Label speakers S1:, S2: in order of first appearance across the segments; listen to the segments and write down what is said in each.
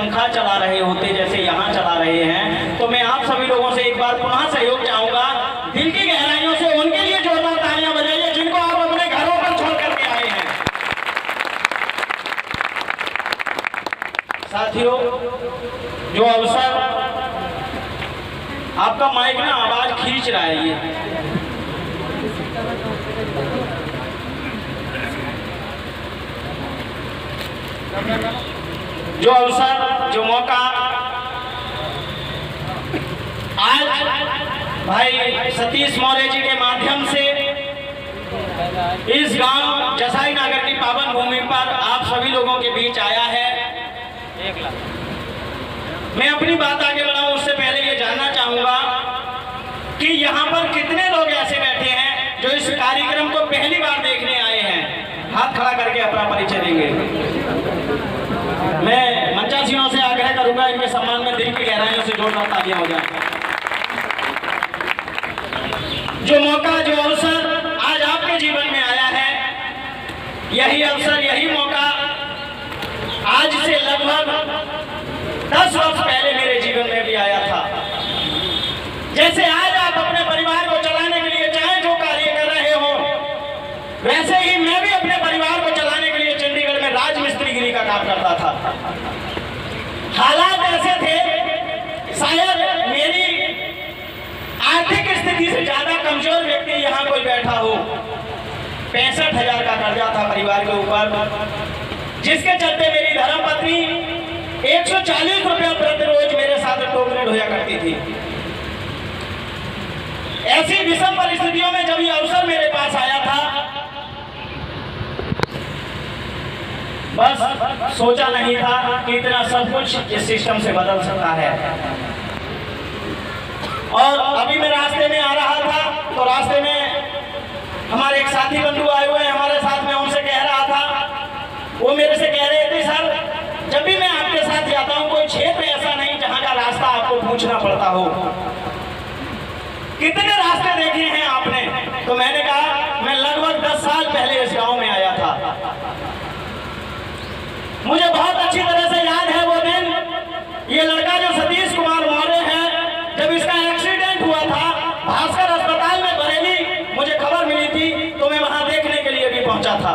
S1: पंखा चला रहे होते जैसे यहाँ चला रहे हैं, तो मैं आप सभी लोगों से एक बार पुनः सहयोग चाहूंगा। दिल की गहराइयों से उनके लिए जोरदार तालियां बजाइए जिनको आप अपने घरों पर छोड़ करके आए हैं। साथियों, जो अवसर आपका माइक ना आवाज खींच रहा है, ये जो अवसर, जो मौका आज भाई सतीश मौर्य जी के माध्यम से इस गांव जसाई नगर की पावन भूमि पर आप सभी लोगों के बीच आया है। मैं अपनी बात आगे बढ़ाऊं उससे पहले ये जानना चाहूंगा कि यहाँ पर कितने लोग ऐसे बैठे हैं जो इस कार्यक्रम को पहली बार देखने आए हैं। हाथ खड़ा करके अपना परिचय देंगे। मैं मंचासीनों से आग्रह करूंगा इनके सम्मान में दिल की गहराइयों से जोरदार तालियां हो जाए। जो मौका, जो अवसर आज आपके जीवन में आया है, यही अवसर, यही मौका आज से लगभग 10 वर्ष पहले मेरे जीवन में भी आया था। जैसे आज आप अपने परिवार को चलाने के लिए चाहे जो कार्य कर रहे हो, वैसे ही मैं भी अपने परिवार को चलाने के लिए चंडीगढ़ में राजमिस्त्रीगिरी का काम करता था। हालात ऐसे थे, शायद मेरी आर्थिक स्थिति से ज्यादा कमजोर व्यक्ति यहाँ कोई बैठा हो। 65,000 का कर्जा था परिवार के ऊपर, जिसके चलते मेरी धर्मपत्नी 140 रुपया प्रति रोज मेरे साथ टोकरी ढोया करती थी। ऐसी विषम परिस्थितियों में जब ये अवसर मेरे पास आया था, बस सोचा नहीं था कि इतना सब कुछ इस सिस्टम से बदल सकता है। और अभी मैं रास्ते में आ रहा था तो रास्ते में हमारे एक साथी बंधु आए हुए हैं हमारे साथ में, उनसे कह रहा था, वो मेरे से कह रहे थे, सर जब भी मैं आपके साथ जाता हूँ कोई क्षेत्र ऐसा नहीं जहाँ का रास्ता आपको पूछना पड़ता हो। कितने रास्ते देखे हैं आपने? तो मैंने कहा मैं लगभग 10 साल पहले इस गांव में आया था। मुझे बहुत अच्छी तरह से याद है वो दिन। ये लड़का जो सतीश कुमार मौर्य है, जब इसका एक्सीडेंट हुआ था भास्कर अस्पताल में बरेली, मुझे खबर मिली थी तो मैं वहां देखने के लिए भी पहुंचा था।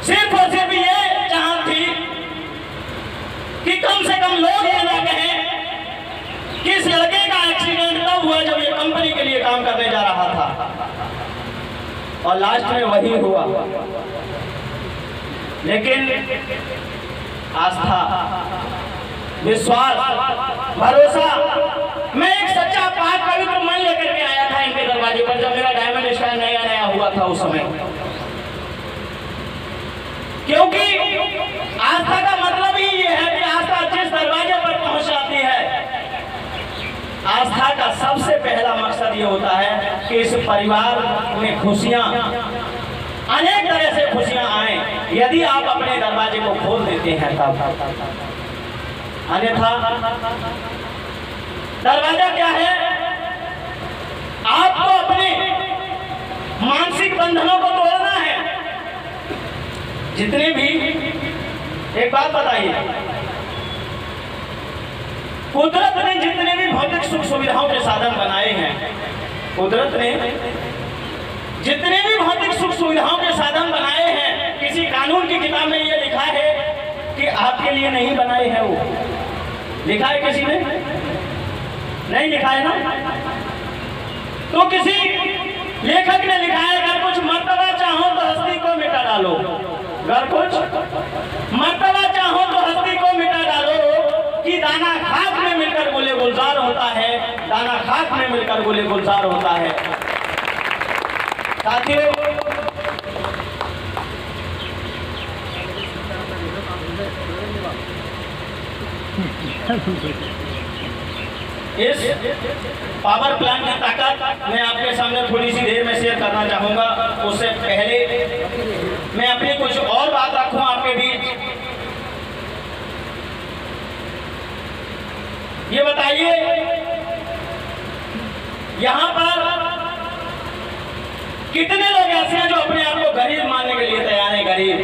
S1: सिर्फ और सिर्फ ये चाहत थी कि कम से कम लोग ये ना कहें कि इस लड़के का एक्सीडेंट तब हुआ जब ये कंपनी के लिए काम करने जा रहा था, और लास्ट में वही हुआ। लेकिन आस्था, विश्वास, भरोसा, मैं एक सच्चा पाक पवित्र मन लेकर के आया था इनके दरवाजे पर जब मेरा डायमंड स्टार नया नया हुआ था उस समय। क्योंकि आस्था का मतलब ही ये है कि आस्था जिस दरवाजे पर पहुंच जाती है, आस्था का सबसे पहला मकसद ये होता है कि इस परिवार में खुशियां, अनेक तरह से खुशियां आए, यदि आप अपने दरवाजे को खोल देते हैं तब। अन्यथा दरवाजा क्या है? आपको अपने मानसिक बंधनों को तोड़ना है। जितने भी, एक बात बताइए, कुदरत ने जितने भी भौतिक सुख सुविधाओं के साधन बनाए हैं, कुदरत ने जितने भी भौतिक सुख सुविधाओं के साधन बनाए हैं, किसी कानून की किताब में ये लिखा है कि आपके लिए नहीं बनाए हैं। वो लिखा है किसी ने? नहीं लिखा है ना? तो किसी लेखक ने लिखा है, अगर कुछ मर्तबा चाहो तो हस्ती को मिटा डालो, अगर कुछ मर्तबा चाहो तो हस्ती को मिटा डालो, कि दाना खाक में मिलकर गुले गुलजार होता है, दाना खाक में मिलकर गुले गुलजार होता है। साथियों, इस पावर प्लांट की ताकत मैं आपके सामने थोड़ी सी देर में शेयर करना चाहूंगा। उससे पहले मैं अपनी कुछ और बात रखूं आपके बीच। ये बताइए, यहाँ पर कितने लोग ऐसे हैं जो अपने आप को गरीब मानने के लिए तैयार हैं? गरीब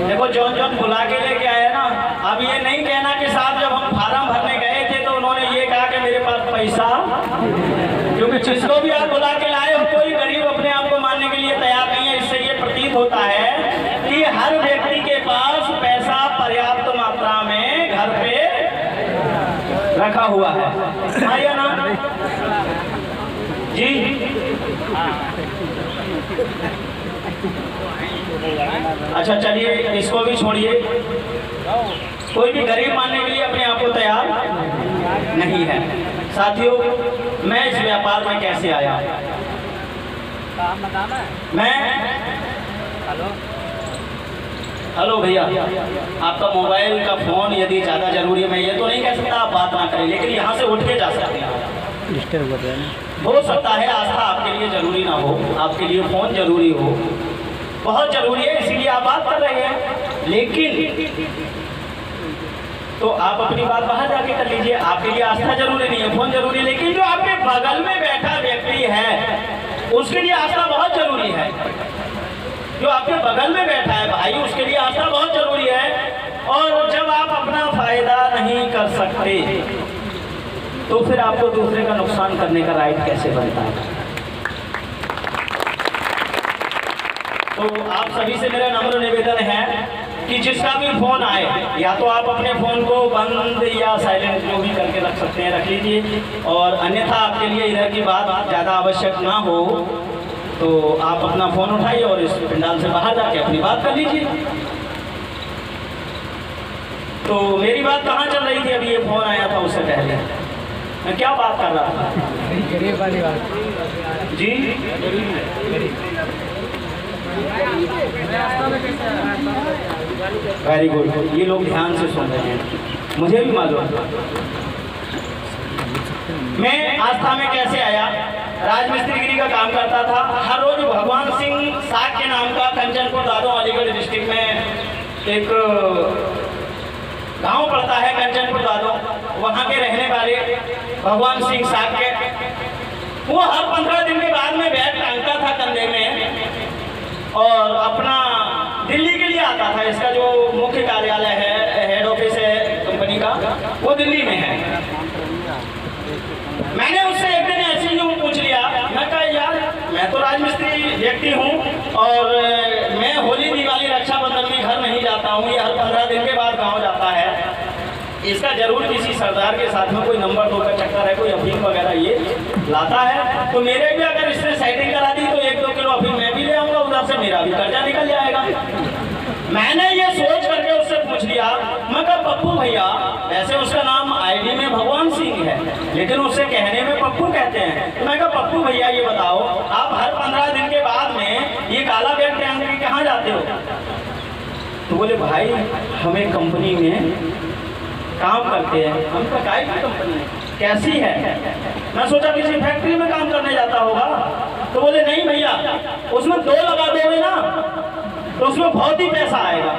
S1: देखो जौन जौन बुला के लेके आए ना, अब ये नहीं कहना कि साहब जब हम फार्म भरने गए थे तो उन्होंने ये कहा कि मेरे पास पैसा, क्योंकि जिसको भी आप बुला के लाए हो कोई गरीब अपने आप को मानने के लिए तैयार नहीं है। इससे ये प्रतीत होता है कि हर व्यक्ति के पास पैसा पर्याप्त मात्रा में घर पे रखा हुआ है, या ना जी? अच्छा चलिए इसको भी छोड़िए, कोई भी गरीब मानने के लिए अपने आप को तैयार नहीं है। साथियों, मैं इस व्यापार में कैसे आया? मैं हेलो भैया, आपका मोबाइल का फोन यदि ज़्यादा जरूरी है, मैं ये तो नहीं कह सकता आप बात ना करें, लेकिन यहाँ से उठ के जा सकते हैं। हो सकता है आस्था आपके लिए जरूरी ना हो, आपके लिए फोन जरूरी हो, बहुत जरूरी है, इसीलिए आप बात कर रहे हैं। लेकिन तो आप अपनी बात बाहर जाके कर लीजिए, आपके लिए आस्था जरूरी नहीं है, फोन जरूरी है। लेकिन जो आपके बगल में बैठा व्यक्ति है उसके लिए आस्था बहुत जरूरी है। जो आपके बगल में बैठा है भाई, उसके लिए आस्था बहुत जरूरी है। और जब आप अपना फायदा नहीं कर सकते तो फिर आपको दूसरे का नुकसान करने का राइट कैसे बनता है? तो आप सभी से मेरा नम्र निवेदन है कि जिसका भी फोन आए, या तो आप अपने फोन को बंद या साइलेंट जो भी करके रख सकते हैं रख लीजिए, और अन्यथा आपके लिए इधर की बात ज़्यादा आवश्यक ना हो तो आप अपना फोन उठाइए और इस पंडाल से बाहर जाके अपनी बात कर लीजिए। तो मेरी बात कहाँ चल रही थी? अभी ये फोन आया था, उससे पहले मैं क्या बात कर रहा था? गरीब वाली बात जी। वेरी गुड, ये लोग ध्यान से सुन रहे हैं, मुझे भी मालूम। मैं आस्था में कैसे आया? राजमिस्त्रीगिरी का काम करता था। हर रोज भगवान सिंह साग के नाम का कंचनपुर दादों अलीगढ़ डिस्ट्रिक्ट में एक गांव पड़ता है कंचनपुर दादों, वहां के रहने वाले भगवान सिंह साग के, वो हर 15 दिन के बाद में बैग टांगता था कंधे में और अपना दिल्ली के लिए आता था। इसका जो मुख्य कार्यालय है, हेड ऑफिस है कंपनी का, वो दिल्ली में है। मैंने उससे एक दिन ऐसे ही पूछ लिया, मैं कहा यार मैं तो राजमिस्त्री व्यक्ति हूँ और मैं होली दिवाली रक्षाबंधन में घर नहीं जाता हूँ, ये हर 15 दिन के बाद गाँव जाता है, इसका जरूर किसी सरदार के साथ में कोई नंबर 2 का चक्कर है, कोई अफीम वगैरह ये लाता है, तो मेरे भी अगर इसने सेटिंग करा दी तो 1-2 किलो अफीम मैं भी ले आऊँगा, उधर से मेरा भी कर्जा निकल जाएगा। मैंने ये सोच करके उससे पूछ लिया, मैं कहा पप्पू भैया, वैसे उसका नाम आईडी में भगवान सिंह है लेकिन उससे कहने में पप्पू कहते हैं, तो मैं कहा पप्पू भैया ये बताओ, आप हर 15 दिन के बाद में ये काला बैग टांग के कहाँ जाते हो? तो बोले भाई हम एक कंपनी में काम करते हैं। हम तो काय की कंपनी है, कैसी है? मैं सोचा किसी फैक्ट्री में काम करने जाता होगा। तो बोले नहीं भैया, उसमें 2 लगा दोगे ना तो उसमें बहुत ही पैसा आएगा।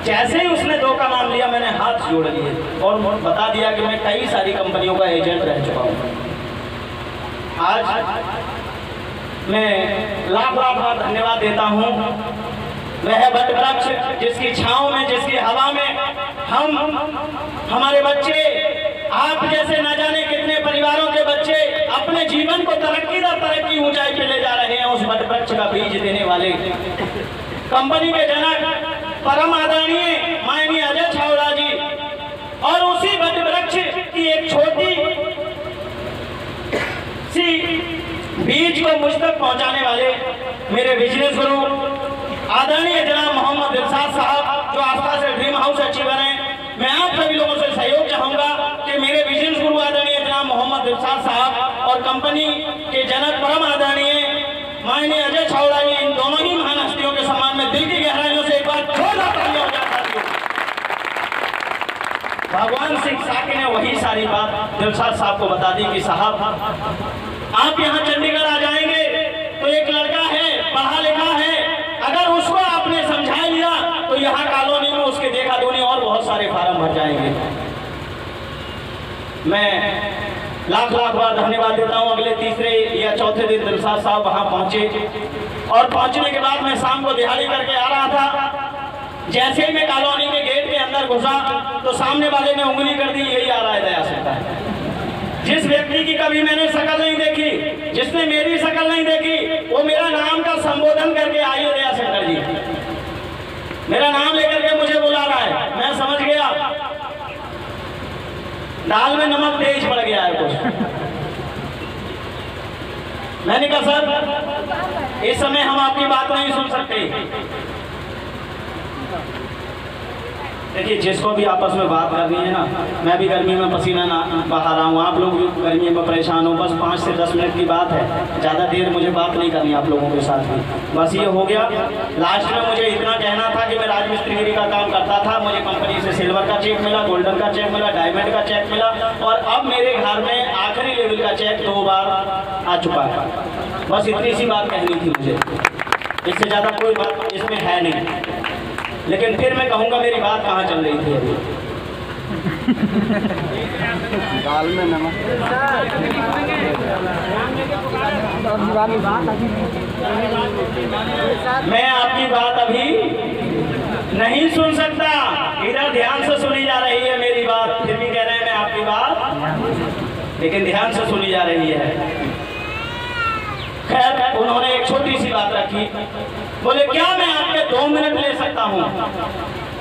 S1: जैसे ही उसने 2 का नाम लिया मैंने हाथ जोड़ लिए और बता दिया कि मैं कई सारी कंपनियों का एजेंट रह चुका हूँ। आज मैं लाख बार धन्यवाद देता हूँ। वह वट वृक्ष जिसकी छांव में, जिसकी हवा में हम, हमारे बच्चे, आप जैसे न जाने कितने परिवारों के बच्चे अपने जीवन को तरक्की दर तरक्की ऊंचाई पे ले जा रहे हैं। उस वट वृक्ष का बीज देने वाले कंपनी के जनक परम आदरणीय माननीय अजय छावड़ा जी और उसी वट वृक्ष की एक छोटी सी बीज को मुझ तक पहुंचाने वाले मेरे बिजनेस गुरु आदरणीय जनाब मोहम्मद दिलशाद साहब, जो आस्था से ड्रीम हाउस अचीवर हैं। मैं आप सभी लोगों से सहयोग चाहूंगा कि मेरे बिजनेस गुरु आदरणीय जनाब मोहम्मद दिलशाद साहब और कंपनी के जनक परम आदरणीय माननीय अजय छावड़ा जी, इन दोनों ही महान हस्तियों के सम्मान में दिल की गहराइयों से एक बार जोरदार तालियां हो जाती। भगवान सिंह साके ने वही सारी बात दिलशाद साहब को बता दी कि साहब आप यहाँ चंडीगढ़ आ जाएंगे तो एक लड़का है, पढ़ा लिखा है, अगर उसको आपने समझा लिया तो यहाँ कॉलोनी में उसके देखा दुनी और बहुत सारे फार्म भर जाएंगे। मैं लाख लाख बार धन्यवाद देता हूँ। अगले तीसरे या चौथे दिन दिलशाद साहब वहाँ पहुँचे और पहुँचने के बाद मैं शाम को दिहाड़ी करके आ रहा था। जैसे ही मैं कॉलोनी के गेट के अंदर घुसा तो सामने वाले ने उंगली कर दी, यही आ रहा है दया शंकर। जिस व्यक्ति की कभी मैंने शक्ल नहीं देखी, जिसने मेरी शक्ल नहीं देखी, वो मेरा नाम का संबोधन करके आइए दया शंकर जी, मेरा नाम लेकर के मुझे बुला रहा है। मैं समझ गया दाल में नमक तेज पड़ गया है कुछ। मैंने कहा सर इस समय हम आपकी बात नहीं सुन सकते। देखिए जिसको भी आपस में बात करनी है ना, मैं भी गर्मी में पसीना ना बहा रहा हूँ, आप लोग भी गर्मी में परेशान हो, बस 5 से 10 मिनट की बात है, ज़्यादा देर मुझे बात नहीं करनी आप लोगों के साथ भी। बस ये हो गया। लास्ट में मुझे इतना कहना था कि मैं राजमिस्त्री का काम करता था, मुझे कंपनी से सिल्वर का चेक मिला, गोल्डन का चेक मिला, डायमंड का चेक मिला और अब मेरे घर में आखिरी लेवल का चेक 2 बार आ चुका है। बस इतनी सी बात कहनी थी मुझे, इससे ज़्यादा कोई बात इसमें है नहीं। लेकिन फिर मैं कहूँगा मेरी बात कहाँ चल रही थी अभी।
S2: दाल में नमक।
S1: मैं आपकी बात अभी नहीं सुन सकता, इधर ध्यान से सुनी जा रही है मेरी बात, फिर भी कह रहे हैं मैं आपकी बात, लेकिन ध्यान से सुनी जा रही है। खैर उन्होंने एक छोटी सी बात रखी, बोले क्या मैं आपके 2 मिनट ले सकता हूँ?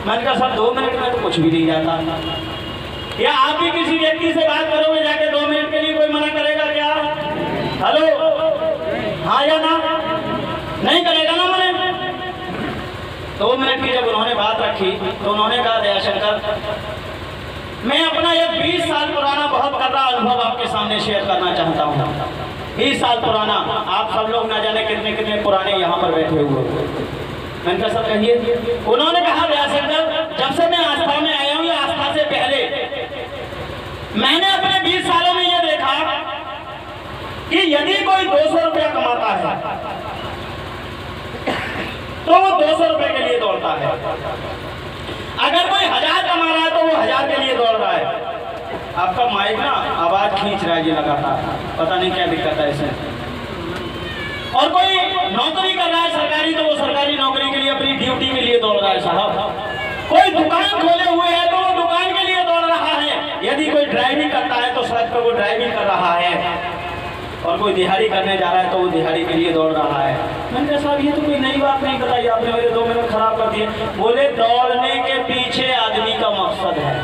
S1: मैंने कहा सर 2 मिनट में तो कुछ भी नहीं जाता। या आप भी किसी व्यक्ति से बात करोगे जाके 2 मिनट के लिए, कोई मना करेगा क्या? हेलो, हाँ या ना? नहीं करेगा ना मने। 2 मिनट की जब उन्होंने बात रखी तो उन्होंने कहा दया शंकर मैं अपना ये 20 साल पुराना बहुत कड़वा अनुभव आपके सामने शेयर करना चाहता हूँ। 20 साल पुराना, आप सब लोग ना जाने कितने कितने पुराने यहाँ पर बैठे हुए। मैंने कहा सब कहिए। उन्होंने कहा दया शंकर जब से मैं आस्था में आया हूँ या आस्था से पहले मैंने अपने 20 सालों में ये देखा कि यदि कोई 200 रुपया कमाता है तो वो 200 रुपए के लिए दौड़ता है। अगर कोई 1000 कमा रहा है तो वो 1000 के लिए दौड़ रहा है। आपका माइक ना आवाज खींच रहा है जी लगातार, पता नहीं क्या दिक्कत है इसमें। और कोई नौकरी कर रहा है सरकारी तो वो सरकारी नौकरी के लिए अपनी ड्यूटी के लिए दौड़ रहा है साहब। कोई दुकान खोले हुए है तो वो दुकान के लिए दौड़ रहा है। यदि कोई ड्राइविंग करता है तो सड़क पर वो ड्राइविंग कर रहा है। और कोई दिहाड़ी करने जा रहा है तो वो दिहाड़ी के लिए दौड़ रहा है। मैंने कहा साहब ये तो कोई नई बात नहीं बताई आपने, मेरे 2 मिनट खराब कर दिए। बोले दौड़ने के पीछे आदमी का मकसद है।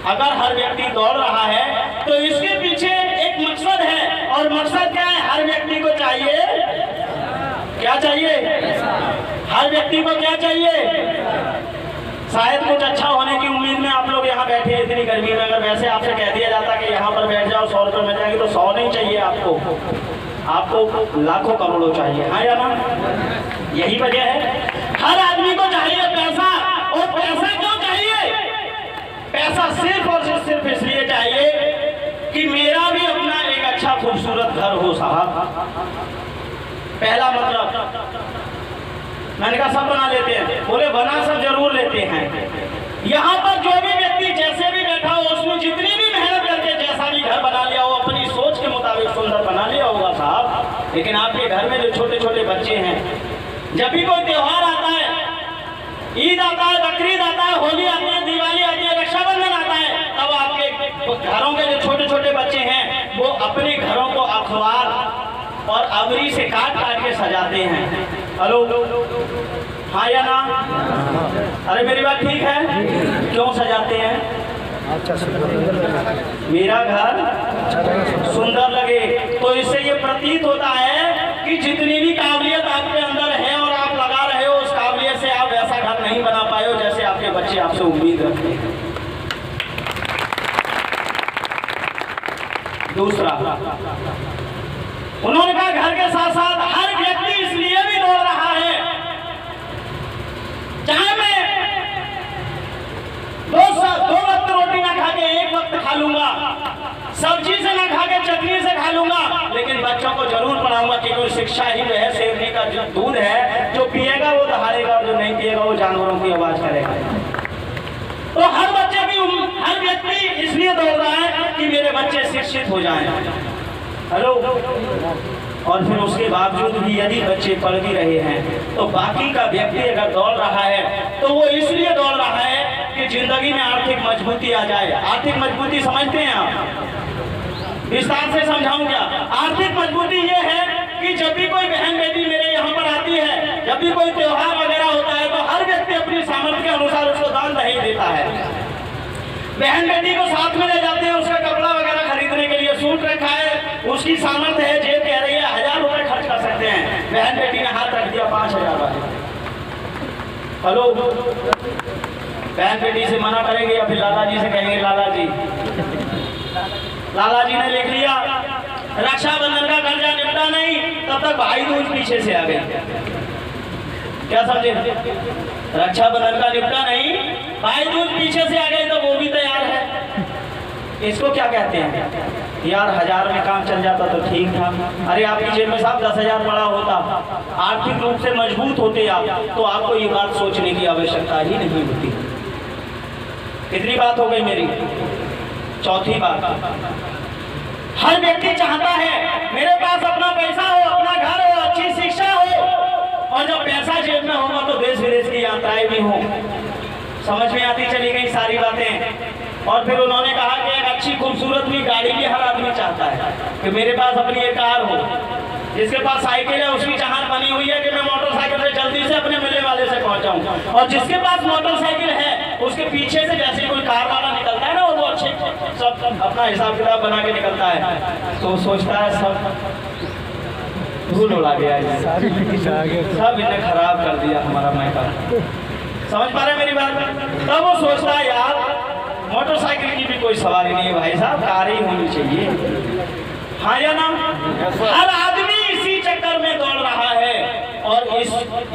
S1: अगर हर व्यक्ति दौड़ रहा है तो इसके पीछे एक मकसद है, और मकसद क्या है? हर व्यक्ति को चाहिए, क्या चाहिए? हर व्यक्ति को क्या चाहिए? शायद कुछ अच्छा होने की उम्मीद में आप लोग यहाँ बैठे इतनी गर्मी में। अगर वैसे आपसे कह दिया जाता कि यहाँ पर बैठ जाओ 100 रुपये मिल जाएंगे तो 100 नहीं चाहिए आपको लाखों करोड़ों चाहिए, हाँ या ना? यही वजह है हर आदमी को चाहिए पैसा। और पैसा क्यों चाहिए? पैसा सिर्फ और सिर्फ इसलिए चाहिए कि मेरा भी अपना एक अच्छा खूबसूरत घर हो साहब। पहला मतलब मैंने कहा सब बना लेते हैं, बोले बना सब जरूर लेते हैं। यहाँ पर जो भी व्यक्ति जैसे भी बैठा हो उसने जितनी भी मेहनत करके जैसा भी घर बना लिया हो अपनी सोच के मुताबिक सुंदर बना लिया होगा साहब। लेकिन आपके घर में जो छोटे छोटे बच्चे हैं, जब भी कोई त्योहार आता है, ईद आता है, बकरीद आता है, होली आती है, दिवाली आती है, रक्षाबंधन आता है, तब आपके घरों के जो छोटे छोटे बच्चे हैं वो अपने घरों को अखबार और अबरी से काट काट के सजाते हैं। हेलो, हाँ या ना? अरे मेरी बात ठीक है? क्यों सजाते हैं? मेरा घर सुंदर लगे। तो इससे ये प्रतीत होता है कि जितनी भी काबिलियत आपके अंदर है और आप लगा रहे हो, उस काबिलियत से आप वैसा घर नहीं बना पाए हो जैसे आपके बच्चे आपसे उम्मीद रखते हैं। दूसरा, उन्होंने कहा घर के साथ साथ हर व्यक्ति इसलिए भी दौड़ रहा है, चाहे मैं 2 वक्त रोटी ना खा के 1 वक्त खा लूंगा, सब्जी से ना खा के चटनी से खा लूंगा, लेकिन बच्चों को जरूर पढ़ाऊंगा कि कोई शिक्षा ही जो है शेरनी का जो दूध है, जो पिएगा वो दहाड़ेगा और जो नहीं पिएगा वो जानवरों की आवाज करेगा। तो हर बच्चे भी, हर व्यक्ति व्यक्ति इसलिए दौड़ रहा है कि मेरे बच्चे शिक्षित हो जाएं। हेलो। और फिर उसके बावजूद भी यदि बच्चे पढ़ भी रहे हैं तो बाकी का व्यक्ति अगर दौड़ रहा है तो वो इसलिए दौड़ रहा है कि जिंदगी में आर्थिक मजबूती आ जाए। आर्थिक मजबूती समझते हैं आप? विस्तार से समझाऊं क्या? आर्थिक मजबूती ये है कि जब भी कोई बहन बेटी मेरे यहाँ पर आती है, जब भी कोई त्योहार वगैरह होता है तो हर व्यक्ति अपनी सामर्थ्य के अनुसार उसको दान दहेज देता है। बहन बेटी को साथ में ले जाते हैं, उसका कपड़ा वगैरह खरीदने के लिए। सूट रखा है, उसकी सामर्थ्य है, जेब कह रही है 1000 रुपए खर्च कर सकते हैं, बहन बेटी ने हाथ रख दिया 5000 वाले। हेलो। बहन बेटी से मना करेंगे या फिर लाला जी से कहेंगे लाला जी, लाला जी ने लिख लिया, रक्षाबंधन का कर्जा निपटा नहीं, तब तक भाई दूज पीछे से आ गए। क्या समझे? रक्षाबंधन का निपटा नहीं, भाई दूज पीछे से आ गए तो वो भी तैयार है। इसको क्या कहते हैं? यार 1000 में काम चल जाता तो ठीक था। अरे आपकी जेब में साहब 10,000 बड़ा होता, आर्थिक रूप से मजबूत होते आप, तो आपको ये बात सोचने की आवश्यकता ही नहीं होती। कितनी बात हो गई मेरी? चौथी बात, हर व्यक्ति चाहता है मेरे पास अपना पैसा हो, अपना घर हो, अच्छी शिक्षा हो, और जब पैसा जेब में होगा तो देश विदेश की यात्राएं भी हो। समझ में आती चली गई सारी बातें। और फिर उन्होंने कहा कि एक अच्छी खूबसूरत भी गाड़ी भी हर आदमी चाहता है कि मेरे पास अपनी एक कार हो। जिसके पास साइकिल है उसकी चाहत बनी हुई है कि मैं मोटरसाइकिल से जल्दी से अपने मिलने वाले से पहुंच जाऊं, और जिसके पास मोटरसाइकिल है उसके पीछे से जैसे कोई कार वाला निकलता है ना, वो अच्छे सब अपना हिसाब किताब बना के निकलता है, तो सोचता है सब धूल उड़ा गया, सब इन्हें खराब कर दिया हमारा मैका। समझ पा रहे मेरी बात? तब वो सोचता है यार मोटरसाइकिल की भी कोई सवारी नहीं है भाई साहब, कार ही होनी चाहिए। हाँ या ना? हर आदमी इसी चक्कर में दौड़ रहा है। और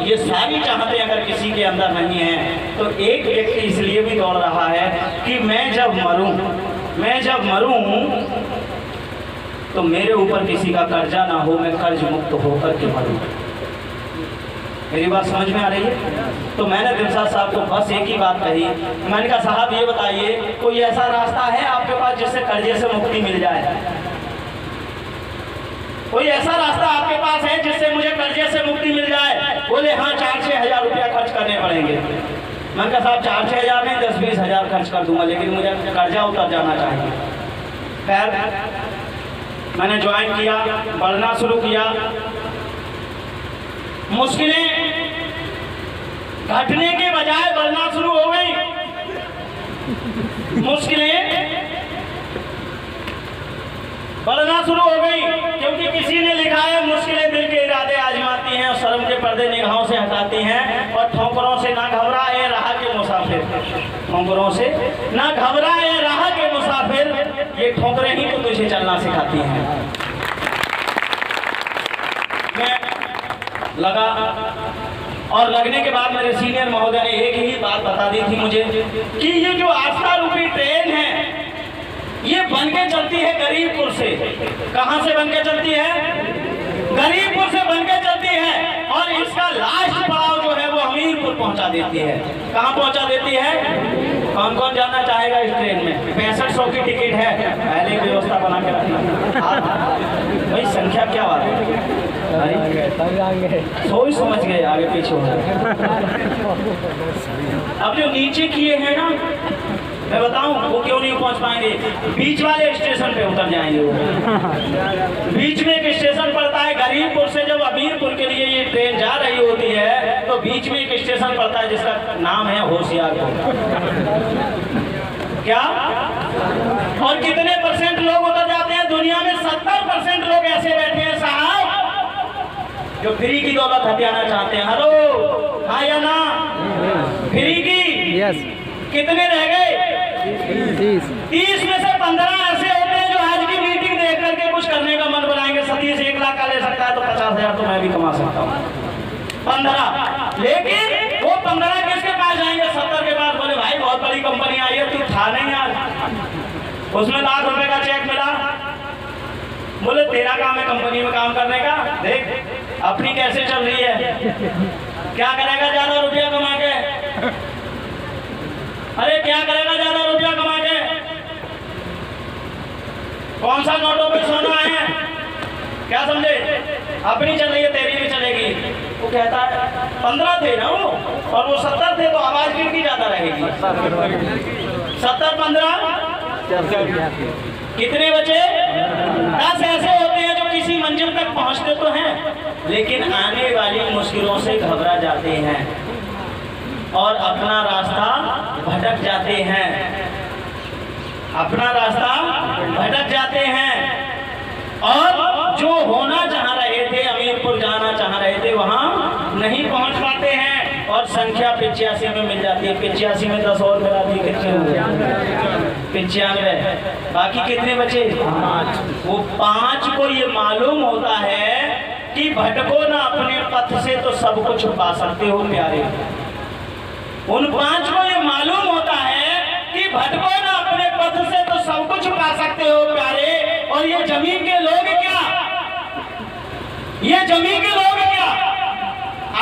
S1: ये सारी चाहते अगर किसी के अंदर नहीं है तो एक व्यक्ति इसलिए भी दौड़ रहा है कि मैं जब मरूं तो मेरे ऊपर किसी का कर्जा ना हो, मैं कर्ज मुक्त होकर के मरूं। मेरी बात समझ में आ रही है? तो मैंने दिलशाद साहब को बस एक ही बात कही, मैंने कहा साहब ये बताइए कोई ऐसा रास्ता है आपके पास जिससे कर्जे से मुक्ति मिल जाए? कोई ऐसा रास्ता आपके पास है जिससे मुझे कर्जे से मुक्ति मिल जाए? बोले हाँ 4-6 हजार रुपया खर्च करने पड़ेंगे। मैंने कहा साहब 4-6 हजार नहीं 10-20 हजार खर्च कर दूंगा, लेकिन मुझे कर्जा उतर जाना चाहिए। खैर मैंने ज्वाइन किया, पढ़ना शुरू किया। मुश्किलें घटने के बजाय बढ़ना शुरू हो गई। मुश्किलें बढ़ना शुरू हो गई क्योंकि किसी ने लिखा है मुश्किलें दिल के इरादे आजमाती हैं, शर्म के पर्दे निगाहों से हटाती हैं, और ठोकरों से ना घबराए राह के मुसाफिर, ठोकरों से ना घबराए राह के मुसाफिर, ये ठोकरें ही तो तुझे चलना सिखाती हैं। मैं लगा, और लगने के बाद मेरे सीनियर महोदय ने एक ही बात बता दी थी मुझे कि ये जो आस्था रूपी ट्रेन है ये बन के चलती है गरीबपुर से। कहां से बन के चलती है? गरीबपुर से बन के चलती है, और इसका लास्ट पड़ाव जो है वो हमीरपुर पहुंचा देती है। कहां पहुंचा देती है? कौन कौन जाना चाहेगा इस ट्रेन में? 6500 की टिकट है, पहले ही व्यवस्था बना के रखना भाई। संख्या क्या बात है? सोच समझ गए, आगे पीछे हो गए। अब जो नीचे किए हैं ना, मैं बताऊं वो क्यों नहीं पहुंच पाएंगे? बीच वाले स्टेशन पे उतर जाएंगे वो। बीच में एक स्टेशन पड़ता है गरीबपुर से, जब हमीरपुर के लिए ये ट्रेन जा रही होती है तो बीच में एक स्टेशन पड़ता है जिसका नाम है होशियारपुर। क्या? और कितने % लोग उतर जाते हैं? दुनिया में 70% लोग ऐसे बैठे हैं साहब जो फ्री की दौलत हथियाना चाहते हैं। हेलो, हाँ या ना? फ्री की? यस। कितने रह गए? 30 में से 15 ऐसे होते हैं जो आज की मीटिंग देख करके कुछ करने का मन बनाएंगे। सतीश 1 लाख का ले सकता है तो 50,000 तो मैं भी कमा सकता हूँ। 15, लेकिन वो 15 किसके पास जाएंगे? 70 के पास। बोले भाई बहुत बड़ी कंपनी आई है, तू था नहीं आज, उसमें लाख रुपए का चेक मिला। बोले तेरा काम है कंपनी में काम करने का, देख अपनी कैसे चल रही है, क्या करेगा ज्यादा रुपया कमा के? अरे क्या करेगा ज्यादा रुपया कमा के? कौन सा नोटों पे सोना है, क्या समझे? अपनी चल रही है, तेरी भी चलेगी। वो कहता है 15 थे ना वो, और वो 70 थे, तो आवाज कितनी ज्यादा रहेगी? 70 15 कितने बचे? 10 ऐसे होते हैं जो किसी मंजिल तक पहुंचते तो हैं, लेकिन आने वाली मुश्किलों से घबरा जाते हैं और अपना रास्ता भटक जाते हैं, अपना रास्ता भटक जाते हैं, और जो होना चाह रहे थे, अमीरपुर जाना चाह रहे थे, वहां नहीं पहुंच पाते हैं, और संख्या 85 में मिल जाती है। 85 में 10 और मिला दी, कितने हो गए? 95। बाकी कितने बचे? वो 5 को ये मालूम होता है कि भटको ना अपने पथ से तो सब कुछ पा सकते हो प्यारे। उन 5 को ये मालूम होता है कि भटको ना अपने पथ से तो सब कुछ पा सकते हो प्यारे। और ये जमीन के लोग क्या, ये जमीन के लोग क्या,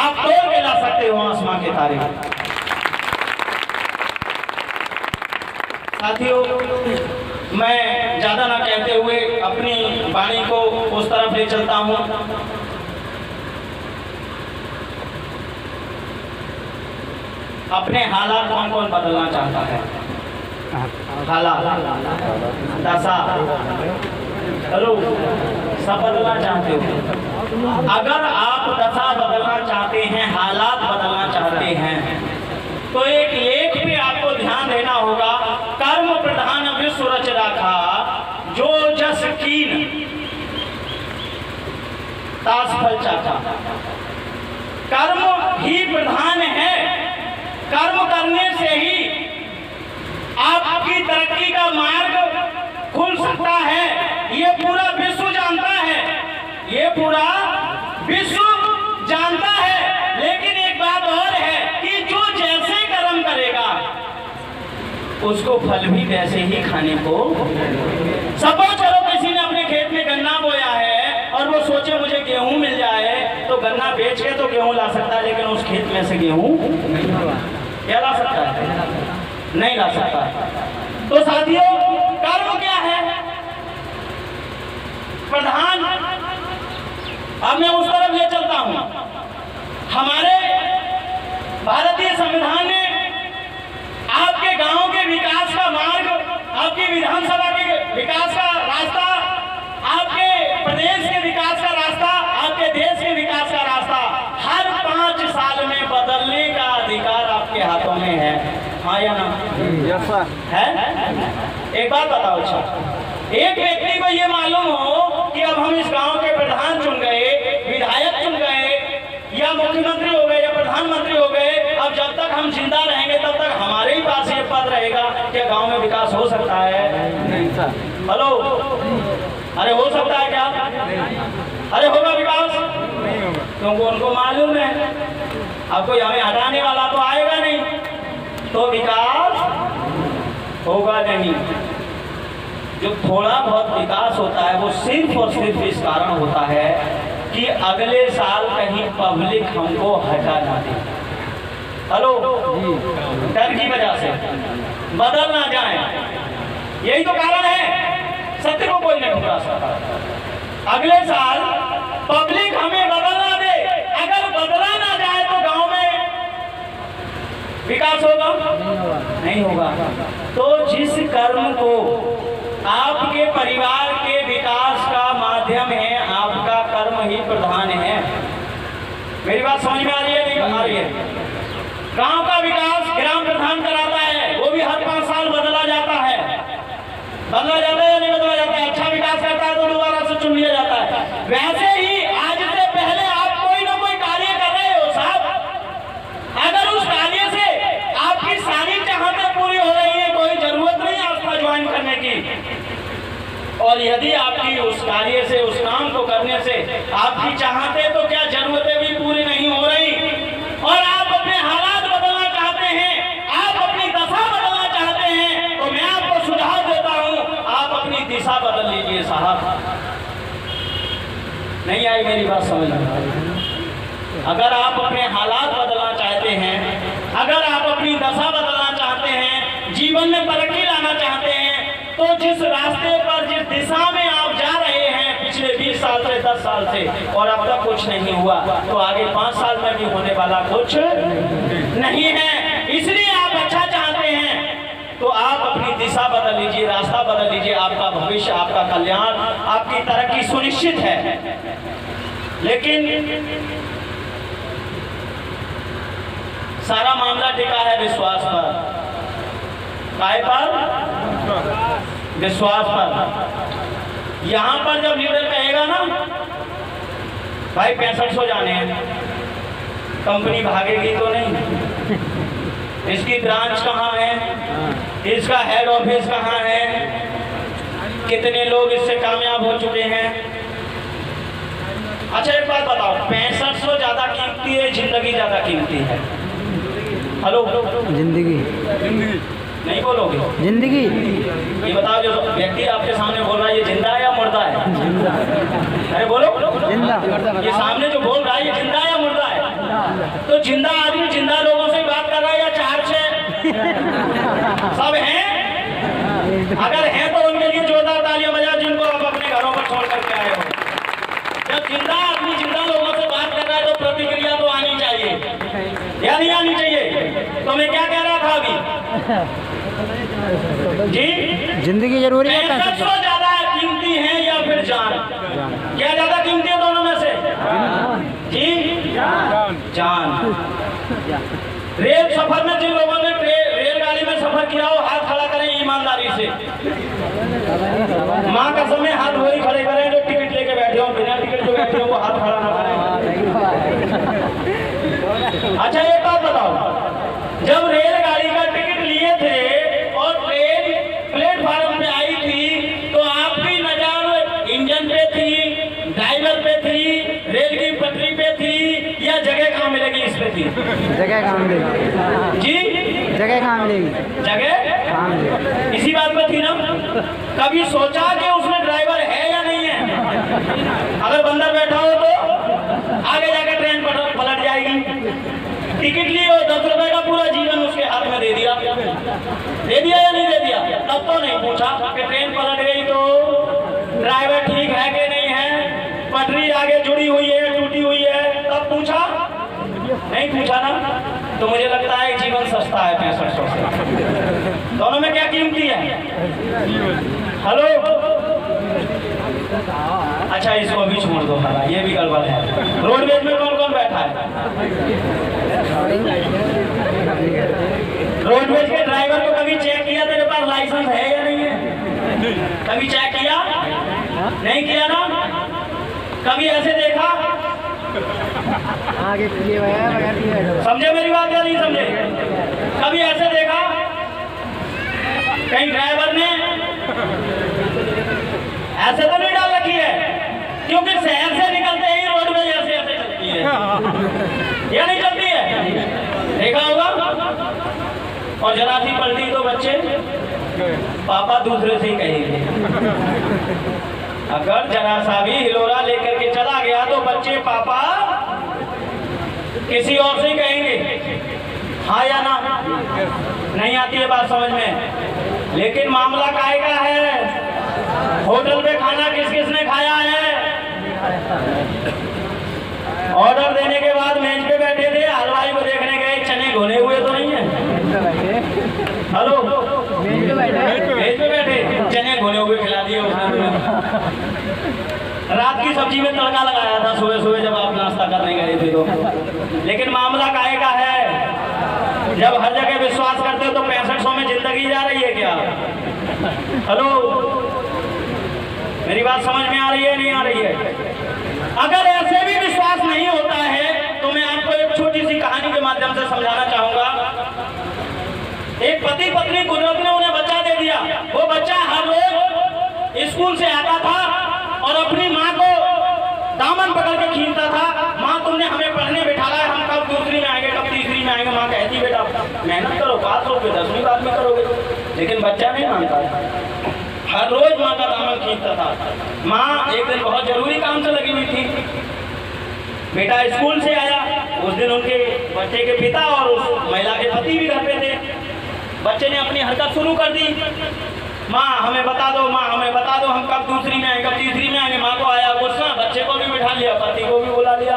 S1: आप तोड़ के ला सकते हो आसमां के तारे। साथियों, मैं ज्यादा ना कहते हुए अपनी वाणी को उस तरफ ले चलता हूं। अपने हालात कौन कौन बदलना चाहता है? हालात, दशा, हेलो, सब बदलना चाहते हो। अगर आप दशा बदलना चाहते हैं, हालात बदलना चाहते हैं, तो एक लेख पे आपको ध्यान देना होगा। कर्म प्रधान विश्व रच राखा, जो जस कीन तास फल चाखा। कर्म ही प्रधान है, कर्म करने से ही आपकी तरक्की का मार्ग खुल सकता है। ये पूरा विश्व जानता है, ये पूरा विश्व जानता है। लेकिन एक बात और है कि जो जैसे कर्म करेगा उसको फल भी वैसे ही खाने को। सपोज चलो किसी ने अपने खेत में गन्ना बोया है और वो सोचे मुझे गेहूं मिल जाए, तो गन्ना बेच के तो गेहूं ला सकता है, लेकिन उस खेत में से गेहूं क्या ला सकता है? नहीं ला सकता। तो साथियों, कर्म क्या है? प्रधान। अब मैं उस तरफ ले चलता हूं। हमारे भारतीय संविधान ने आपके गांव के विकास का मार्ग, आपकी विधानसभा के विकास का रास्ता, आपके प्रदेश के विकास का रास्ता, आपके देश के विकास का रास्ता हर 5 साल में बदलने का अधिकार आपके हाथों में है। हाँ या ना? है? एक बात बताओ, अच्छा, एक व्यक्ति को ये मालूम हो कि अब हम इस गांव के प्रधान चुन गए, विधायक चुन गए, या मुख्यमंत्री हो गए, या प्रधानमंत्री हो गए, अब जब तक हम जिंदा रहेंगे तब तक हमारे ही पास ये पद रहेगा। क्या गांव में विकास हो सकता है? नहीं सर। हेलो, अरे हो सकता है क्या? अरे होगा विकास? नहीं होगा, क्योंकि उनको मालूम है अब कोई हमें हटाने वाला तो आएगा नहीं, तो विकास होगा नहीं। जो थोड़ा बहुत विकास होता है वो सिर्फ और सिर्फ इस कारण होता है कि अगले साल कहीं पब्लिक हमको हटा ना दे। हेलो, डर की वजह से बदल ना जाए, यही तो कारण है। सत्य को कोई नहीं ठुकरा सकता। अगले साल पब्लिक हमें बदल ना दे, अगर बदला ना जाए तो गांव में विकास होगा? नहीं होगा। तो जिस कर्म को आपके परिवार के विकास का माध्यम है, आपका कर्म ही प्रधान है। मेरी बात समझ में आ रही है? नहीं आ रही है? गांव का विकास ग्राम प्रधान कराता है, वो भी हर 5 साल बदला जाता है। बदला जाता है या नहीं बदला जाता है? अच्छा विकास करता है तो दोबारा से चुन लिया जाता है। वैसे ही आज से पहले आप कोई ना कोई कार्य कर रहे हो साहब, अगर उस कार्य से आपकी सारी चाहतें पूरी हो रही है, कोई जरूरत नहीं आस्था ज्वाइन करने की। और यदि आपकी उस कार्य से, उस काम को करने से आपकी चाहते तो क्या जरूरतें भी पूरी नहीं हो रही, और आप अपने हालात बदलना चाहते हैं, आप अपनी दशा बदलना चाहते हैं, तो मैं आपको सुझाव देता हूं, आप अपनी दिशा बदल लीजिए साहब। नहीं आई मेरी बात समझ में? अगर आप अपने हालात बदलना चाहते हैं, अगर आप अपनी दशा बदलना चाहते हैं, जीवन में तरक्की लाना चाहते हैं, तो जिस रास्ते पर, जिस दिशा में आप जा रहे हैं पिछले 20 साल से, 10 साल से, और अब तक कुछ नहीं हुआ, तो आगे 5 साल में भी होने वाला कुछ नहीं है। इसलिए आप अच्छा चाहते हैं तो आप अपनी दिशा बदल लीजिए, रास्ता बदल लीजिए। आपका भविष्य, आपका कल्याण, आपकी तरक्की सुनिश्चित है। लेकिन सारा मामला टिका है विश्वास पर। काय पर? विश्वास पर। यहां पर जब लीडर कहेगा ना भाई 6500 जाने हैं, कंपनी भागेगी तो नहीं, इसकी ब्रांच कहाँ है, इसका हेड ऑफिस कहाँ है, कितने लोग इससे कामयाब हो चुके हैं। अच्छा एक बात बताओ, 6500 ज्यादा कीमती है, जिंदगी ज्यादा कीमती है? हेलो,
S2: जिंदगी
S1: नहीं बोलोगे?
S2: जिंदगी।
S1: ये बताओ, जो व्यक्ति आपके सामने बोल रहा है ये जिंदा है या मुर्दा है?
S2: जिंदा।
S1: अरे बोलो।
S2: जिंदा।
S1: ये सामने जो बोल रहा है ये जिंदा है या मुर्दा है? तो जिंदा आदमी जिंदा लोगों से बात कर रहा है या 4-6 सब हैं? अगर हैं तो उनके लिए जोरदार तालियां बजाओ, जिनको आप अपने घरों पर छोड़ करके आए हो। जब जिंदा आदमी जिंदा लोगों से बात कर रहा है तो प्रतिक्रिया तो आनी चाहिए या नहीं आनी चाहिए? तो मैं क्या कह रहा था अभी जी?
S2: जिंदगी जरूरी है।
S1: 6500 ज्यादा कीमती है या फिर जान? क्या ज्यादा कीमती है दोनों में से? जी? जान। रेल सफर में जिन लोगों ने रेलगाड़ी में सफर किया हो हाथ खड़ा करें ईमानदारी से। माँ का समय हाथ वही खड़े करें जो टिकट लेके बैठे हो, बिना टिकट जो बैठे हो वो हाथ खड़ा ना करें। अच्छा एक बात बताओ, जब रेलगाड़ी का टिकट लिए थे और ट्रेन प्लेटफार्म पे आई थी तो आपकी नजर इंजन पे थी, ड्राइवर पे थी, रेल की पटरी पे थी, या जगह कहाँ मिलेगी इस पे थी?
S2: जगह कहाँ मिलेगी
S1: जी?
S2: जगह कहाँ मिलेगी?
S1: जगह
S2: कहाँ मिलेगी?
S1: इसी बात पे थी ना। कभी सोचा कि उसमें ड्राइवर है या नहीं है? अगर बंदा बैठा हो तो आगे जाकर ट्रेन पलट जाएगी। टिकट लिए हो 10 रुपए का, पूरा जीवन उसके हाथ में दे दिया या नहीं दे दिया? तब तो नहीं पूछा कि ट्रेन पलट गई तो ड्राइवर ठीक है कि नहीं है, पटरी आगे जुड़ी हुई है, टूटी हुई है, तब पूछा? नहीं पूछा ना। तो मुझे लगता है जीवन सस्ता है 6500 से। दोनों में क्या कीमती है? हेलो, अच्छा इसको भी छोड़ दो, ये भी गड़बड़ है। रोडवेज में कौन कौन बैठा है? रोडवेज के ड्राइवर को कभी चेक किया तेरे पास लाइसेंस है या नहीं है? कभी चेक किया? नहीं किया ना। कभी ऐसे देखा?
S2: आगे
S1: समझे मेरी बात या नहीं समझे? कभी ऐसे देखा कहीं ड्राइवर ने ऐसे तो नहीं डाल रखी है? क्योंकि शहर से निकलते ही रोडवेज ऐसे ऐसे चलती है या नहीं चलती है? देखा होगा। और जरा सी पलटी तो बच्चे पापा दूसरे से ही कहेंगे। अगर जरा सा भी हिलोरा लेकर के चला गया तो बच्चे पापा किसी और से ही कहेंगे, हाँ या ना? नहीं आती है बात समझ में। लेकिन मामला काहे का है? होटल पे खाना किस किस ने खाया है? ऑर्डर देने के बाद मेज पे बैठे थे, हलवाई को देखने गए, चने घुने हुए तो नहीं है? हेलो, मेज पे बैठे चने घुने हुए खिला दिए उसने। रात की सब्जी में तड़का लगाया था सुबह सुबह जब आप नाश्ता करने गए थे तो। लेकिन मामला काहे का है? जब हर जगह विश्वास करते हो तो 6500 में जिंदगी जा रही है क्या? हेलो, मेरी बात समझ में आ रही है नहीं आ रही है? अगर ऐसे भी विश्वास नहीं होता है तो मैं आपको एक छोटी सी कहानी के माध्यम से समझाना चाहूंगा। एक पति पत्नी कुदरत ने उन्हें बच्चा दे दिया। वो बच्चा हर रोज स्कूल से आता था और अपनी माँ को दामन पकड़ के खींचता था, माँ तुमने हमें पढ़ने बिठाया है, हम कब दूसरी में आएंगे, कब तीसरी में आएंगे। माँ कहती बेटा मेहनत करो, पास होगे, 10वीं बाद में करोगे। लेकिन बच्चा नहीं मानता, हर रोज माँ का दामन खींचता था। माँ एक दिन बहुत जरूरी काम से लगी हुई थी, बेटा स्कूल से आया। उस दिन उनके बच्चे के पिता और उस महिला के पति भी घर पे थे। बच्चे ने अपनी हरकत शुरू कर दी। माँ हमें बता दो, माँ हमें बता दो, हम कब दूसरी में आए, कब तीसरी में आएंगे। माँ को आया गुस्सा, बच्चे को भी बिठा लिया, पति को भी बुला लिया।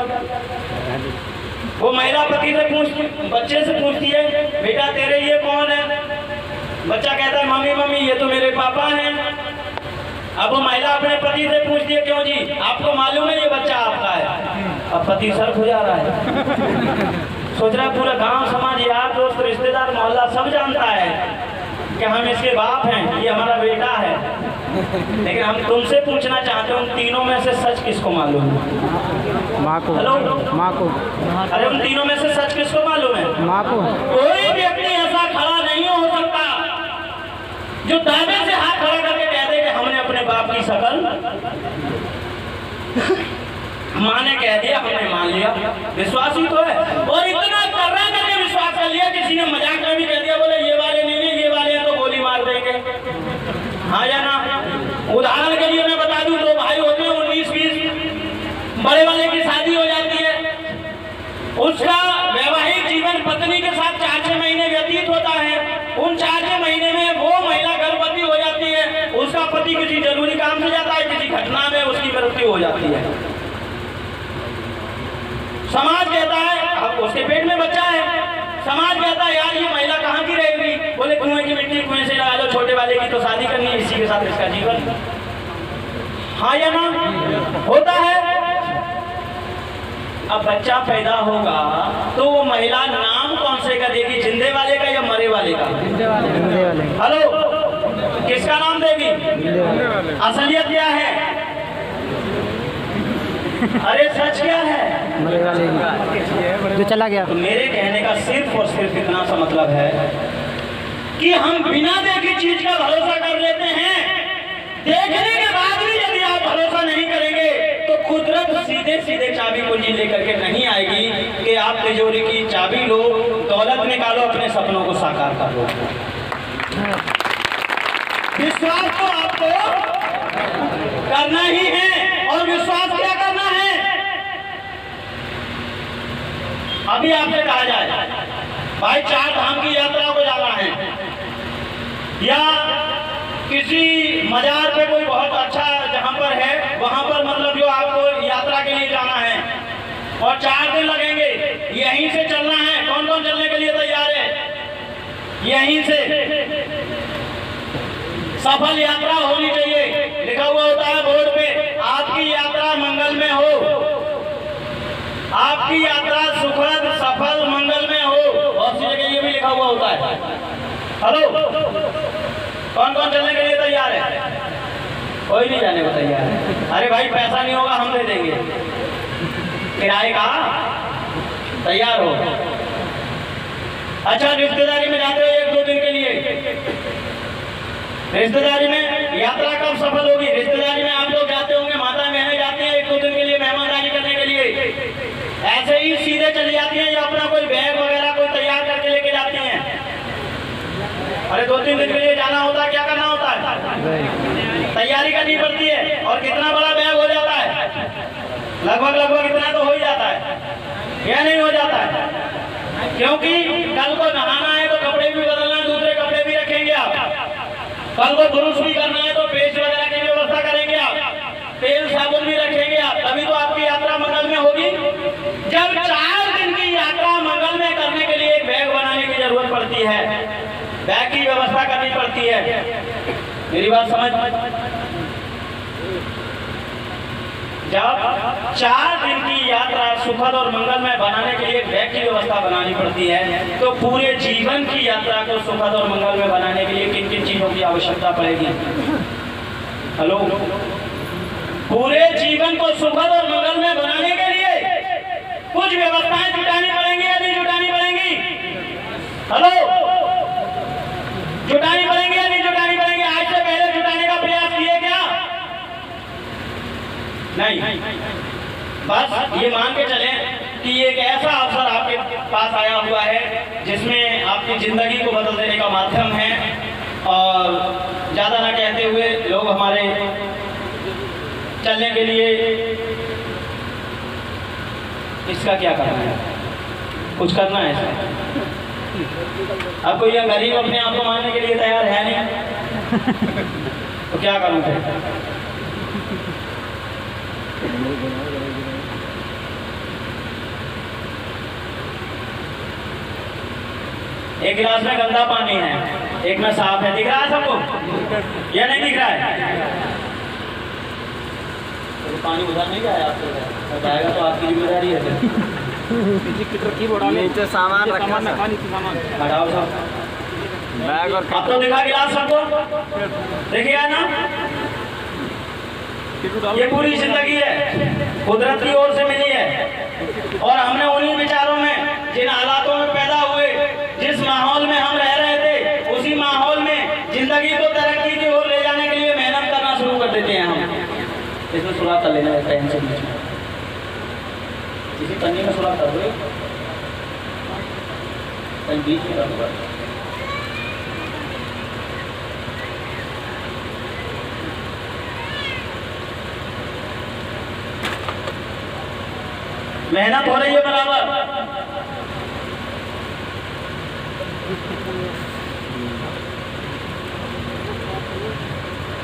S1: वो महिला पति से बच्चे से पूछती है, बेटा तेरे ये कौन है? बच्चा कहता है मम्मी मम्मी ये तो मेरे पापा हैं। अब वो महिला अपने पति से पूछती है, क्यों जी आपको मालूम है ये बच्चा आपका है? अब पति सर खुजा रहा है, सोच रहा है पूरा गांव समाज यार दोस्त रिश्तेदार मोहल्ला सब जानता है कि हम इसके बाप हैं, ये हमारा बेटा है। लेकिन हम तुमसे पूछना चाहते हैं उन तीनों में से सच किसको मालूम है?
S2: माँ को।
S1: हेलो
S2: माँ को।
S1: अरे उन तीनों में से सच किसको मालूम है?
S2: माँ को।
S1: कोई व्यक्ति ऐसा खड़ा नहीं हो सकता जो दावे से हाथ खड़ा करके कह दे कि हमने अपने बाप की शकल माँ ने कह दिया, हमने मान लिया। विश्वास ही तो है। और इतना कर्रा करके विश्वास कर लिया, किसी ने मजाक में भी कह दिया, बोले ये वाले नहीं है, ये वाले हैं तो गोली मार देंगे। हाँ या ना? उदाहरण के लिए मैं बता दूं, दो भाई होते हैं 19-20, बड़े वाले की शादी हो जाती है, उसका वैवाहिक जीवन पत्नी के साथ 4-6 महीने व्यतीत होता है। उन 4-6 महीने में वो महिला गर्भवती हो जाती है, उसका पति किसी जरूरी काम से जाता है, किसी घटना में उसकी मृत्यु हो जाती है। समाज कहता है, अब उसके पेट में बच्चा है, समाज कहता है यार ये महिला कहाँ की रहेगी? बोले कुएं की मिट्टी कुएं से लगा लो, छोटे वाले की तो शादी करनी है, इसी के साथ इसका जीवन। हाँ या ना? होता है। अब बच्चा पैदा होगा तो वो महिला नाम कौन से का देगी? जिंदे वाले का या मरे वाले का?
S2: जिंदे वाले।
S1: हेलो, किसका नाम देगी? असलियत क्या है? अरे सच क्या है?
S2: मरे वाले की। जो चला गया।
S1: तो मेरे कहने का सिर्फ और सिर्फ इतना सा मतलब है कि हम बिना देखे चीज का भरोसा कर लेते हैं। देखने के बाद भी यदि आप भरोसा नहीं करेंगे तो कुदरत सीधे सीधे चाबी कुंजी लेकर के नहीं आएगी कि आप तिजोरी की चाबी लो, दौलत निकालो, अपने सपनों को साकार कर लो। विश्वास तो आपको करना ही है। और विश्वास क्या करना है? अभी आपसे कहा जाए भाई 4 धाम की यात्रा को जाना है, या किसी मजार पे कोई बहुत अच्छा जहां पर है वहां पर मतलब जो आपको यात्रा के लिए जाना है और 4 दिन लगेंगे, यहीं से चलना है। कौन कौन चलने के लिए तैयार है? यहीं से सफल यात्रा होनी चाहिए। लिखा हुआ होता है बोर्ड पे, आपकी यात्रा मंगल में हो, आपकी यात्रा सुखद सफल मंगल में हो। और सी जगह ये भी लिखा हुआ होता है। हेलो, कौन कौन चलने के लिए तैयार है? कोई नहीं जाने को तैयार है। अरे भाई पैसा नहीं होगा हम दे देंगे, किराए का तैयार हो। अच्छा, रिश्तेदारी में जाते हो 1-2 दिन के लिए, रिश्तेदारी में यात्रा कब सफल होगी? रिश्तेदारी में आप लोग जाते होंगे, माता बहनें जाती हैं 1-2 दिन के लिए मेहमानदारी करने के लिए, ऐसे ही सीधे चली जाती हैं या अपना कोई बैग वगैरह कोई तैयार करके लेके जाती हैं? अरे 2-3 दिन के लिए जाना होता है, क्या करना होता है? तैयारी करनी पड़ती है। और कितना बड़ा बैग हो जाता है? लगभग इतना तो हो ही जाता है, या नहीं हो जाता है? क्योंकि कल को नहाना है तो कपड़े भी बदलना है, दूसरे कपड़े भी रखेंगे आप। कल को ब्रुश भी करना है तो पेस्ट वगैरह की व्यवस्था करेंगे आप, तेल साबुन भी रखेंगे आप, तभी तो आपकी यात्रा मंगल में होगी। जब 4 दिन की यात्रा मंगल में करने के लिए एक बैग बनाने की जरूरत पड़ती है, बैग की व्यवस्था करनी पड़ती है। मेरी बात समझ? जब 4 दिन की यात्रा सुखद और मंगलमय बनाने के लिए बैग की व्यवस्था बनानी पड़ती है, तो पूरे जीवन की यात्रा को सुखद और मंगलमय बनाने के लिए किन किन चीजों की आवश्यकता पड़ेगी? हेलो, पूरे जीवन को सुखद और मंगलमय बनाने के लिए कुछ व्यवस्थाएं जुटानी पड़ेंगी या नहीं जुटानी पड़ेंगी? हेलो, जुटानी पड़ेंगी या नहीं जुटानी पड़ेंगी? आज से पहले जुटाने का प्रयास किए क्या? नहीं। बस ये मान के चलें कि एक ऐसा अवसर आपके पास आया हुआ है जिसमें आपकी जिंदगी को बदल देने का माध्यम है। और ज़्यादा ना कहते हुए लोग हमारे चलने के लिए इसका क्या करना है? कुछ करना है इसका। अब कोई गरीब अपने आप को मानने के लिए तैयार है नहीं। तो क्या करूँ फिर? एक गिलास में गंदा पानी है, एक में साफ है। दिख रहा है सबको या नहीं दिख रहा है? तो पानी उधर नहीं जाए, आपको जाएगा तो आपकी जिम्मेदारी है।
S3: नीचे सामान रखा
S1: हटाओ सब
S3: बैग और
S1: अब तो दिखा गिलास सबको, देखिए ना, ये पूरी जिंदगी है कुदरत की ओर से मिली है। और हमने उन्हीं विचारों में, जिन हालातों में पैदा हुए, जिस माहौल में हम रह रहे थे, उसी माहौल में जिंदगी को तरक्की की ओर ले जाने के लिए मेहनत करना शुरू कर देते हैं हम। इसमें सुराख कर लेना है पेन से बीच में, किसी पन्नी में सुराख कर दो, बीच में कर दो। मेहनत हो रही है बराबर।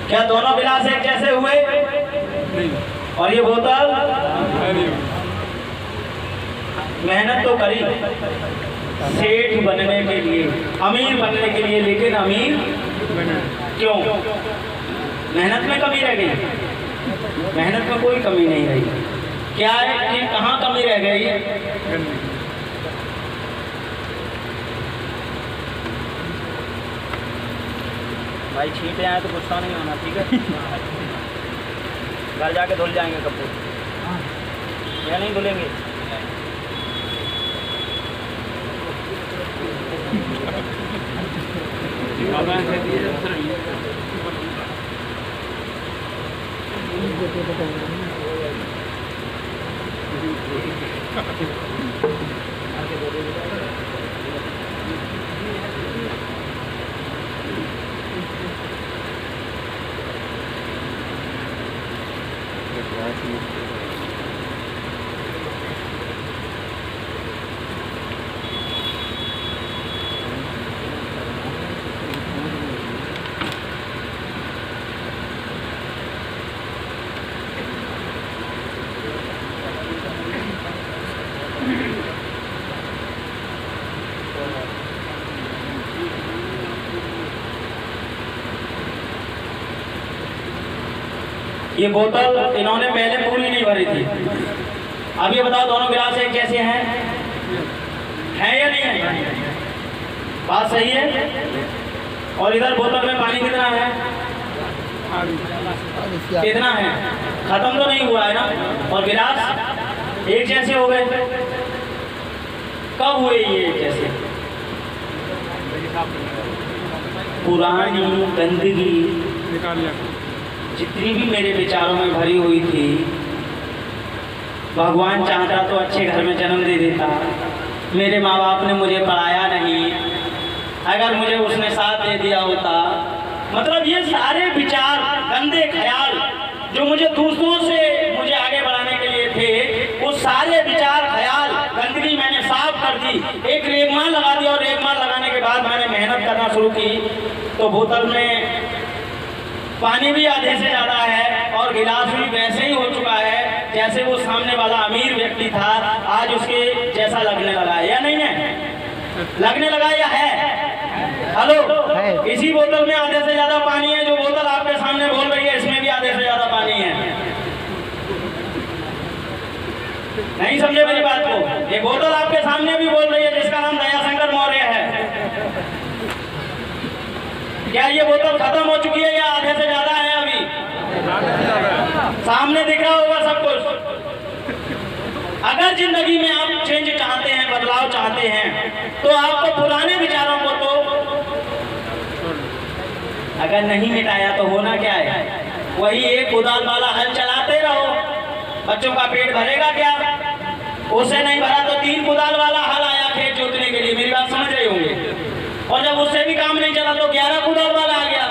S1: क्या दोनों गिलास एक जैसे हुए? और ये बोतल मेहनत तो करी सेठ बनने के लिए, अमीर बनने के लिए, लेकिन अमीर क्यों? मेहनत में कमी रह गई? मेहनत में कोई कमी नहीं रही। क्या है कि कहाँ कमी रह गई?
S3: भाई छींटे आए तो गुस्सा नहीं होना, ठीक है? घर जाके धुल जाएंगे कपड़े या नहीं धुलेंगे?
S1: ये बोतल इन्होंने पहले पूरी नहीं भरी थी। अब ये बताओ दोनों गिलास एक जैसे हैं या नहीं है? बात सही है। और इधर बोतल में पानी कितना है? कितना है? खत्म तो नहीं हुआ है ना? और गिलास एक जैसे हो गए? कब हुए ये एक जैसे? पुरानी गंदगी जितनी भी मेरे विचारों में भरी हुई थी, भगवान चाहता तो अच्छे घर में जन्म दे देता। मेरे माँ बाप ने मुझे पढ़ाया नहीं, अगर मुझे उसने साथ दे दिया होता। मतलब ये सारे विचार, गंदे ख्याल जो मुझे दूसरों से मुझे आगे बढ़ाने के लिए थे, वो सारे विचार, ख्याल, गंदगी मैंने साफ कर दी। एक रेगमाल लगा दिया और रेगमाल लगाने के बाद मैंने मेहनत करना शुरू की, तो बोतल में पानी भी आधे से ज़्यादा है और गिलास भी वैसे ही हो चुका है जैसे वो सामने वाला अमीर व्यक्ति था, आज उसके जैसा लगने लगा है या नहीं है? लगने लगा या है? हेलो, इसी बोतल में आधे से ज़्यादा पानी है। जो बोतल आपके सामने बोल रही है, इसमें भी आधे से ज़्यादा पानी है। नहीं समझे मेरी बात को? ये बोतल आपके सामने भी बोल रही है, जिसका नाम दयाशंकर मौर्य है। क्या ये बोतल खत्म हो चुकी है या आधे से ज्यादा है? अभी सामने दिख रहा होगा सब कुछ। अगर जिंदगी में आप चेंज चाहते हैं, बदलाव चाहते हैं, तो आपको पुराने विचारों को तो अगर नहीं मिटाया तो होना क्या है? वही एक कुदाल वाला हल चलाते रहो। बच्चों का पेट भरेगा क्या? उसे नहीं भरा तो 3 कुदाल वाला हल आया खेत जोतने के लिए। मेरी बात समझ रहे होंगे। और जब उससे भी काम नहीं चला तो 11 कुदाल वाला आ गया,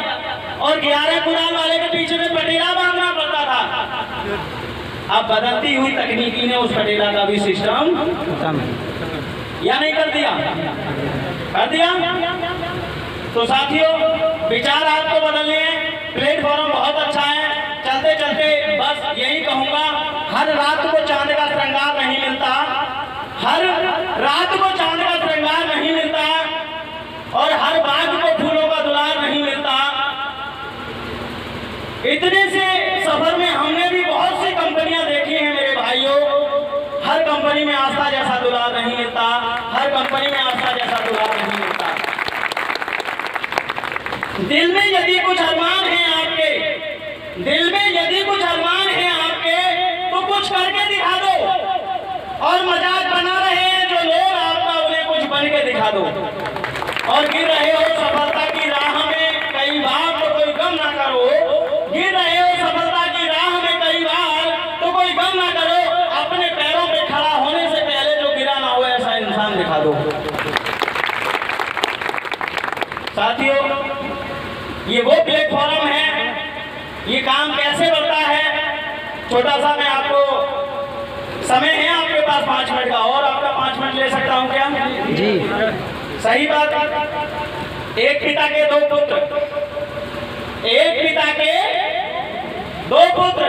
S1: और 11 कुदाल वाले के पीछे में पटेला बांधना पड़ता था। अब बदलती हुई तकनीकी ने उस पटेला का भी सिस्टम या नहीं कर दिया? कर दिया। तो साथियों, विचार आपको बदलने हैं। प्लेटफॉर्म बहुत अच्छा है। चलते चलते बस यही कहूंगा, हर रात को चांद का श्रृंगार नहीं मिलता, हर रात को चांद का श्रृंगार नहीं मिलता, और हर बाग को फूलों का दुलार नहीं मिलता। इतने से सफर में हमने भी बहुत सी कंपनियां देखी हैं मेरे भाइयों। हर कंपनी में आस्था जैसा दुलार नहीं मिलता, हर कंपनी में आस्था जैसा दुलार नहीं मिलता। दिल में यदि कुछ अरमान है आपके, दिल में यदि कुछ अरमान है आपके, तो कुछ करके दिखा दो। और मजाक बना रहे हैं जो लोग आपका, उन्हें कुछ बन के दिखा दो। और गिर रहे हो सफलता की राह में कई बार, तो कोई गम ना करो। गिर रहे हो सफलता की राह में कई बार, तो कोई गम ना करो। अपने पैरों पे खड़ा होने से पहले जो गिरा ना हो, ऐसा इंसान दिखा दो। साथियों, ये वो प्लेटफॉर्म है, ये काम कैसे बढ़ता है। छोटा सा मैं आपको, समय है आपके पास 5 मिनट का, और आपका 5 मिनट ले सकता हूं क्या?
S2: जी
S1: सही बात। एक पिता के 2 पुत्र, एक पिता के 2 पुत्र।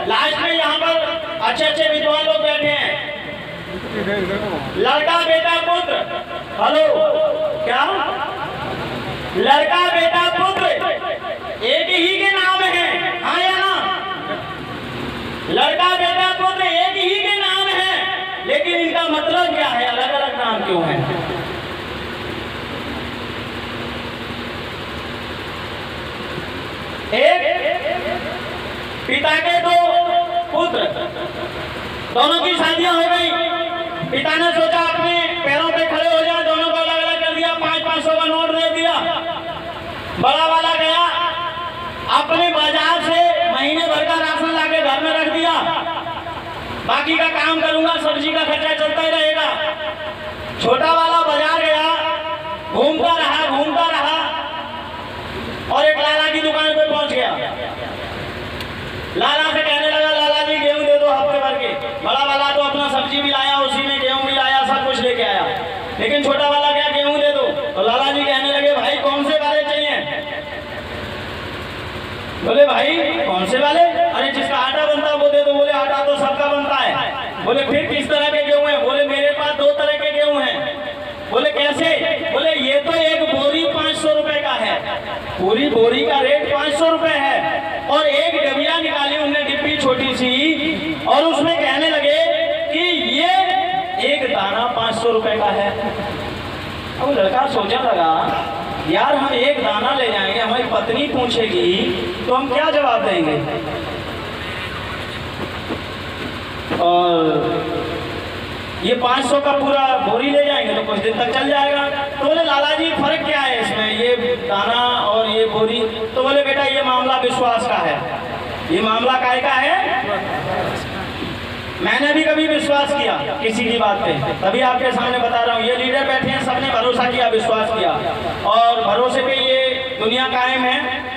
S1: लास्ट में यहाँ पर अच्छे अच्छे विद्वान लोग बैठे हैं। लड़का बेटा पुत्र, हेलो क्या? लड़का बेटा पुत्र एक ही के नाम है, हाँ या ना? लड़का बेटा पुत्र एक ही के नाम है, लेकिन इनका मतलब क्या है? अलग अलग नाम क्यों है? एक पिता के 2 पुत्र, दोनों की शादियां हो गई। पिता ने सोचा अपने पैरों पे खड़े हो जाए, दोनों को अलग अलग कर दिया, 500 का नोट दे दिया। बड़ा वाला गया अपने बाजार से महीने भर का राशन लाके घर में रख दिया, बाकी का काम करूंगा, सब्जी का खर्चा चलता ही रहेगा। छोटा वाला बाजार गया, घूमता रहा, और एक लाला की दुकान पे पहुंच गया। लाला से कहने लगा, लाला जी गेहूं दे दो हफ्ते भर के। बड़ा वाला तो अपना सब्जी भी लाया, उसी में गेहूं भी लाया, सब कुछ लेके आया। लेकिन छोटा वाला क्या, गेहूं दे दो। तो लाला जी कहने लगे, भाई कौन से वाले चाहिए? बोले भाई कौन से वाले? अरे जिसका आटा बनता है वो दे दो। बोले आटा तो सबका बनता है। बोले फिर किस तरह के गेहूं है? बोले मेरे पास 2 तरह के गेहूं हैं। बोले कैसे? बोले ये तो एक बोरी 500 रुपए का है, पूरी बोरी का रेट 500 रुपए है, और एक डबिया निकाली उन्हें, डिब्बी छोटी सी, और उसमें कहने लगे कि ये एक दाना 500 रुपए का है। अब लड़का सोचने लगा, यार हम एक दाना ले जाएंगे, हमारी पत्नी पूछेगी तो हम क्या जवाब देंगे? और ये 500 का पूरा बोरी ले जाएंगे तो कुछ दिन तक चल जाएगा। तो बोले लाला जी फर्क क्या है इसमें, ये दाना और ये बोरी? तो बोले बेटा ये मामला विश्वास का है। ये मामला काहे का है? मैंने भी कभी विश्वास किया किसी की बात पे, तभी आपके सामने बता रहा हूँ। ये लीडर बैठे हैं, सबने भरोसा किया, विश्वास किया, और भरोसे पे ये दुनिया कायम है।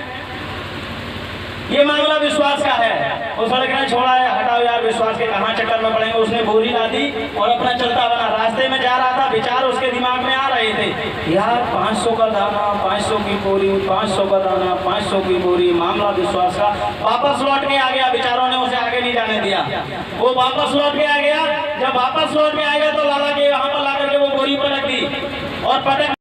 S1: ये मामला विश्वास का है। उस लड़के ने छोड़ा है, हटाओ यार विश्वास के कहाँ चक्कर में पड़ेंगे। उसने बोरी ला दी और अपना चलता बना। रास्ते में जा रहा था, विचार उसके दिमाग में आ रहे थे, यार 500 का दाना, 500 की बोरी, 500 का दाना, 500 की बोरी, मामला विश्वास का। वापस लौट के आ गया, विचारों ने उसे आगे नहीं जाने दिया। वो वापस लौट के आ गया। जब वापस लौट के आ गया तो लाला के वहां पर ला करके वो बोरी पलट दी और पटक